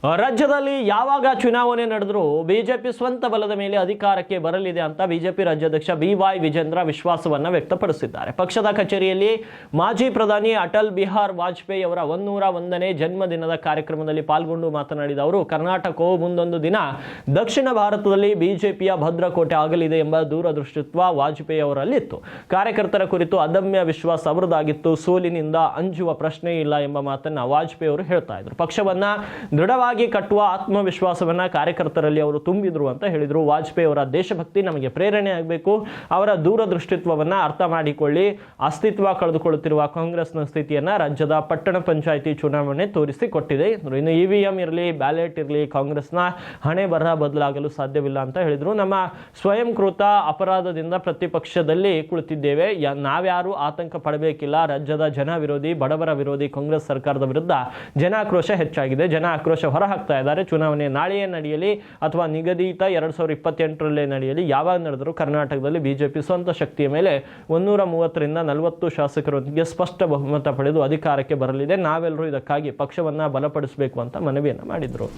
ರಾಜ್ಯದಲ್ಲಿ ಯಾವಾಗ ಚುನಾವಣೆ ನಡೆದರೂ ಬಿಜೆಪಿ ಸ್ವಂತ ಬಲದ ಮೇಲೆ ಅಧಿಕಾರಕ್ಕೆ ಬರಲಿದೆ ಅಂತ ಬಿಜೆಪಿ ರಾಜ್ಯಾಧ್ಯಕ್ಷ BY ವಿಜೇಂದ್ರ ವಿಶ್ವಾಸವನ್ನ ವ್ಯಕ್ತಪಡಿಸಿದ್ದಾರೆ. ಪಕ್ಷದ ಕಚೇರಿಯಲ್ಲಿ ಮಾಜಿ ಪ್ರಧಾನಿ ಅಟಲ್ ಬಿಹಾರ್ ವಾಜಪೇಯಿ ಅವರ 101ನೇ ಜನ್ಮದಿನದ ಕಾರ್ಯಕ್ರಮದಲ್ಲಿ ಪಾಲ್ಗೊಂಡು ಮಾತನಾಡಿದ ಅವರು, ಕರ್ನಾಟಕವು ಮುಂದೊಂದು ದಿನ ದಕ್ಷಿಣ ಭಾರತದಲ್ಲಿ ಬಿಜೆಪಿಯ ಭದ್ರಕೋಟೆ ಆಗಲಿದೆ ಎಂಬ ದೂರದೃಷ್ಟಿತ್ವ ವಾಜಪೇಯಿ ಅವರಲ್ಲಿತ್ತು. ಕಾರ್ಯಕರ್ತರ ಕುರಿತು ಅದಮ್ಯ ವಿಶ್ವಾಸ ಅವರದಾಗಿತ್ತು. ಸೋಲಿನಿಂದ ಅಂಜುವ ಪ್ರಶ್ನೆ ಇಲ್ಲ ಎಂಬ ಮಾತನ್ನ ವಾಜಪೇಯಿ ಅವರು ಹೇಳ್ತಾ ಇದ್ರು. ಪಕ್ಷವನ್ನ ದೃಢವಾಗಿ ಕಟ್ಟುವ ಆತ್ಮವಿಶ್ವಾಸವನ್ನ ಕಾರ್ಯಕರ್ತರಲ್ಲಿ ಅವರು ತುಂಬಿದ್ರು ಅಂತ ಹೇಳಿದ್ರು. ವಾಜಪೇಯಿ ಅವರ ದೇಶಭಕ್ತಿ ನಮಗೆ ಪ್ರೇರಣೆ ಆಗಬೇಕು. ಅವರ ದೂರದೃಷ್ಟಿತ್ವವನ್ನ ಅರ್ಥ ಮಾಡಿಕೊಳ್ಳಿ. ಅಸ್ತಿತ್ವ ಕಳೆದುಕೊಳ್ಳುತ್ತಿರುವ ಕಾಂಗ್ರೆಸ್ನ ಸ್ಥಿತಿಯನ್ನ ರಾಜ್ಯದ ಪಟ್ಟಣ ಪಂಚಾಯಿತಿ ಚುನಾವಣೆ ತೋರಿಸಿಕೊಟ್ಟಿದೆ. ಇನ್ನು EVM ಇರಲಿ, ಬ್ಯಾಲೆಟ್ ಇರಲಿ, ಕಾಂಗ್ರೆಸ್ನ ಹಣೆ ಬರಹ ಬದಲಾಗಲು ಸಾಧ್ಯವಿಲ್ಲ ಅಂತ ಹೇಳಿದ್ರು. ನಮ್ಮ ಸ್ವಯಂಕೃತ ಅಪರಾಧದಿಂದ ಪ್ರತಿಪಕ್ಷದಲ್ಲಿ ಕುಳಿತಿದ್ದೇವೆ. ನಾವ್ಯಾರು ಆತಂಕ ಪಡಬೇಕಿಲ್ಲ. ರಾಜ್ಯದ ಜನ ವಿರೋಧಿ, ಬಡವರ ವಿರೋಧಿ ಕಾಂಗ್ರೆಸ್ ಸರ್ಕಾರದ ವಿರುದ್ಧ ಜನಾಕ್ರೋಶ ಹೆಚ್ಚಾಗಿದೆ. ಜನ ಆಕ್ರೋಶ ಹೊರಹಾಕ್ತಾ ಇದ್ದಾರೆ. ಚುನಾವಣೆ ನಾಳೆಯೇ ನಡೆಯಲಿ ಅಥವಾ ನಿಗದಿತ 2028ರಲ್ಲೇ ನಡೆಯಲಿ, ಯಾವಾಗ ನಡೆದರೂ ಕರ್ನಾಟಕದಲ್ಲಿ ಬಿಜೆಪಿ ಸ್ವಂತ ಶಕ್ತಿಯ ಮೇಲೆ 130ರಿಂದ 40 ಶಾಸಕರೊಂದಿಗೆ ಸ್ಪಷ್ಟ ಬಹುಮತ ಪಡೆದು ಅಧಿಕಾರಕ್ಕೆ ಬರಲಿದೆ. ನಾವೆಲ್ಲರೂ ಇದಕ್ಕಾಗಿ ಪಕ್ಷವನ್ನ ಬಲಪಡಿಸಬೇಕು ಅಂತ ಮನವಿಯನ್ನ ಮಾಡಿದ್ರು.